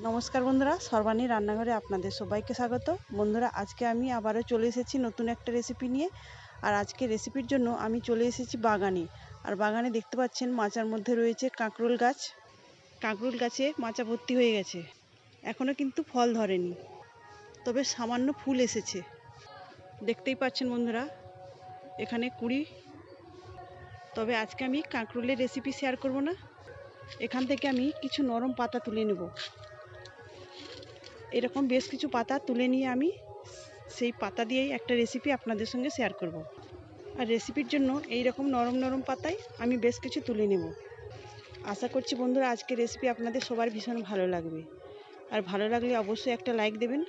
নমস্কার বন্ধুরা, সর্বাণী রান্নাঘরে আপনাদের সবাইকে স্বাগত। বন্ধুরা, আজকে আমি আবারও চলে এসেছি নতুন একটা রেসিপি নিয়ে। আর আজকে রেসিপির জন্য আমি চলে এসেছি বাগানে। আর বাগানে দেখতে পাচ্ছেন মাচার মধ্যে রয়েছে কাঁকরোল গাছ। কাঁকরোল গাছে মাচা ভর্তি হয়ে গেছে, এখনও কিন্তু ফল ধরেনি, তবে সামান্য ফুল এসেছে। দেখতেই পাচ্ছেন বন্ধুরা, এখানে কুড়ি। তবে আজকে আমি কাঁকরোলের রেসিপি শেয়ার করব না, এখান থেকে আমি কিছু নরম পাতা তুলে নেব। এরকম বেশ কিছু পাতা তুলে নিয়ে আমি সেই পাতা দিয়েই একটা রেসিপি আপনাদের সঙ্গে শেয়ার করব। আর রেসিপির জন্য এই রকম নরম নরম পাতায় আমি বেশ কিছু তুলে নেব। আশা করছি বন্ধুরা, আজকে রেসিপি আপনাদের সবার ভীষণ ভালো লাগবে। আর ভালো লাগলে অবশ্যই একটা লাইক দেবেন।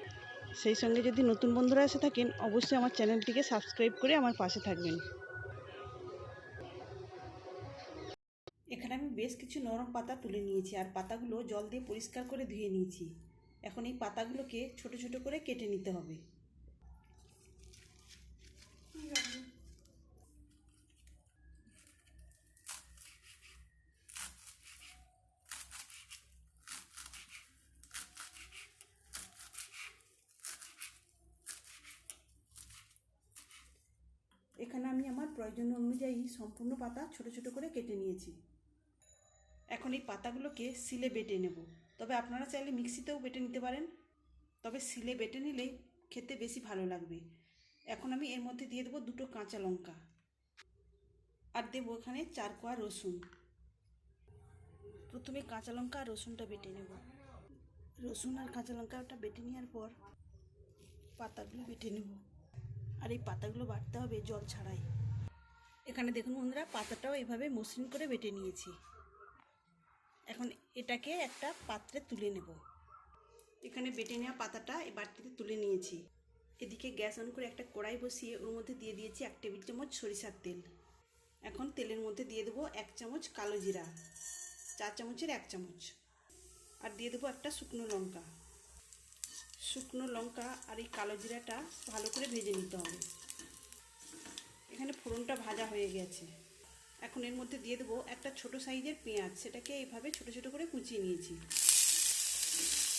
সেই সঙ্গে যদি নতুন বন্ধুরা এসে থাকেন, অবশ্যই আমার চ্যানেলটিকে সাবস্ক্রাইব করে আমার পাশে থাকবেন। এখানে আমি বেশ কিছু নরম পাতা তুলে নিয়েছি, আর পাতাগুলো জল দিয়ে পরিষ্কার করে ধুয়ে নিয়েছি। এখন এই পাতাগুলোকে ছোট ছোট করে কেটে নিতে হবে। এখানে আমি আমার প্রয়োজন অনুযায়ী সম্পূর্ণ পাতা ছোট ছোট করে কেটে নিয়েছি। এখন এই পাতাগুলোকে শিলে বেটে নেব। তবে আপনারা চাইলে মিক্সিতেও বেটে নিতে পারেন, তবে শিলে বেটে নিলে খেতে বেশি ভালো লাগবে। এখন আমি এর মধ্যে দিয়ে দেবো দুটো কাঁচা লঙ্কা, আর দেবো এখানে 4 কোয়া রসুন। প্রথমে কাঁচা লঙ্কা আর রসুনটা বেটে নেব। রসুন আর কাঁচা লঙ্কাটা বেটে নেওয়ার পর পাতাগুলো বেটে নেব। আর এই পাতাগুলো বাটতে হবে জল ছাড়াই। এখানে দেখুন বন্ধুরা, পাতাটাও এভাবে মসৃণ করে বেটে নিয়েছি। এখন এটাকে একটা পাত্রে তুলে নেব। এখানে বেটে নেওয়া পাতাটা এই বাটিতে তুলে নিয়েছি। এদিকে গ্যাস অন করে একটা কড়াই বসিয়ে ওর মধ্যে দিয়ে দিয়েছি 1 টেবিল চামচ সরিষার তেল। এখন তেলের মধ্যে দিয়ে দেবো 1 চামচ কালো জিরা, 4 চামচের 1 চামচ, আর দিয়ে দেবো একটা শুকনো লঙ্কা। শুকনো লঙ্কা আর এই কালো জিরাটা ভালো করে ভেজে নিতে হবে। এখানে ফোড়নটা ভাজা হয়ে গেছে। এখন এর মধ্যে দিয়ে দেবো একটা ছোট সাইজের পেঁয়াজ, সেটাকে এইভাবে ছোট ছোট করে কুচিয়ে নিয়েছি।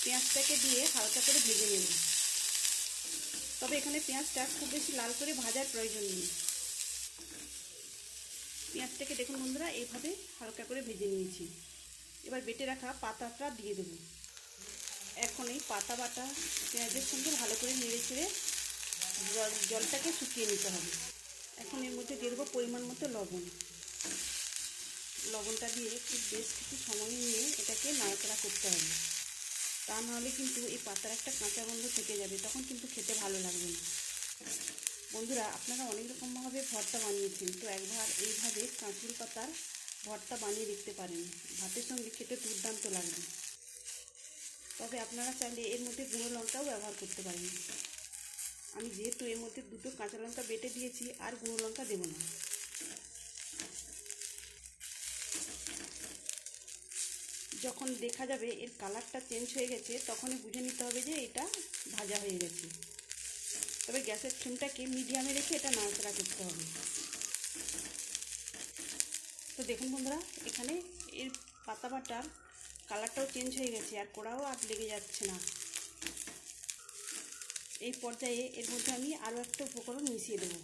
পেঁয়াজটাকে দিয়ে হালকা করে ভেজে নেব। তবে এখানে পেঁয়াজটা খুব বেশি লাল করে ভাজার প্রয়োজন নেই। পেঁয়াজটাকে দেখুন বন্ধুরা, এইভাবে হালকা করে ভেজে নিয়েছি। এবার বেটে রাখা পাতাটা দিয়ে দেবো। এখন এই পাতা বাটা পেঁয়াজের সঙ্গে ভালো করে নেড়ে চেড়ে জলটাকে শুকিয়ে নিতে হবে। এখন এর মধ্যে দিয়ে দেবো পরিমাণ মতো লবণ। লবণটা দিয়ে একটু বেশ কিছু সময় নিয়ে এটাকে নাড়াচাড়া করতে হবে, তা নাহলে কিন্তু এই পাতার একটা কাঁচা গন্ধ থেকে যাবে, তখন কিন্তু খেতে ভালো লাগবে না। বন্ধুরা, আপনারা অনেক রকমভাবে ভর্তা বানিয়েছেন, তো একবার এইভাবে কাঁচুল পাতার ভর্তা বানিয়ে দেখতে পারেন। ভাতের সঙ্গে খেতে দুর্দান্ত লাগবে। তবে আপনারা চাইলে এর মধ্যে গুঁড়ো লঙ্কাও ব্যবহার করতে পারেন। আমি যেহেতু এর মধ্যে দুটো কাঁচা লঙ্কা বেটে দিয়েছি, আর গুঁড়ো লঙ্কা দেবো না। যখন দেখা যাবে এর কালারটা চেঞ্জ হয়ে গেছে, তখনই বুঝে নিতে হবে যে এটা ভাজা হয়ে গেছে। তবে গ্যাসের ফ্লেমটাকে মিডিয়ামে রেখে এটা নাড়াচাড়া করতে হবে। তো দেখুন বন্ধুরা, এখানে এর পাতা বাটার কালারটাও চেঞ্জ হয়ে গেছে, আর কড়াও আর লেগে যাচ্ছে না। এই পর্যায়ে এর মধ্যে আমি আরও একটা উপকরণ মিশিয়ে দেবো।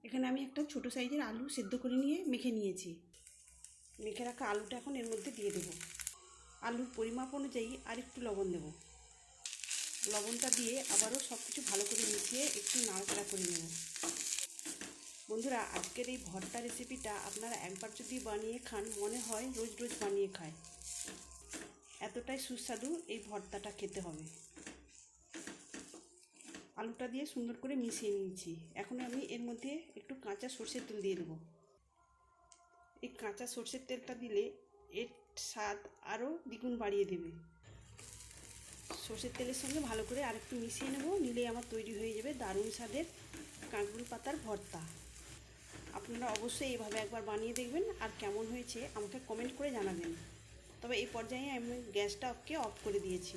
এখানে আমি একটা ছোটো সাইজের আলু সেদ্ধ করে নিয়ে মেখে নিয়েছি। মেখে রাখা আলুটা এখন এর মধ্যে দিয়ে দেবো। আলুর পরিমাপ অনুযায়ী আর একটু লবণ দেব। লবণটা দিয়ে আবারও সব কিছু ভালো করে মিশিয়ে একটু নাড়াচাড়া করে নেব। বন্ধুরা, আজকের এই ভর্তা রেসিপিটা আপনারা একবার যদি বানিয়ে খান, মনে হয় রোজ রোজ বানিয়ে খায়। এতটাই সুস্বাদু এই ভর্তাটা খেতে হবে। আলুটা দিয়ে সুন্দর করে মিশিয়ে নিয়েছি। এখন আমি এর মধ্যে একটু কাঁচা সরষের তেল দিয়ে দেবো। এই কাঁচা সরষের তেলটা দিলে এর স্বাদ আরও দ্বিগুণ বাড়িয়ে দেবে। সরষের তেলের সঙ্গে ভালো করে আরেকটু মিশিয়ে নেব, নিলেই আমার তৈরি হয়ে যাবে দারুণ স্বাদের কাঁকরোল পাতার ভর্তা। আপনারা অবশ্যই এইভাবে একবার বানিয়ে দেখবেন, আর কেমন হয়েছে আমাকে কমেন্ট করে জানাবেন। তবে এই পর্যায়ে আমি গ্যাসটাকে অফ করে দিয়েছি।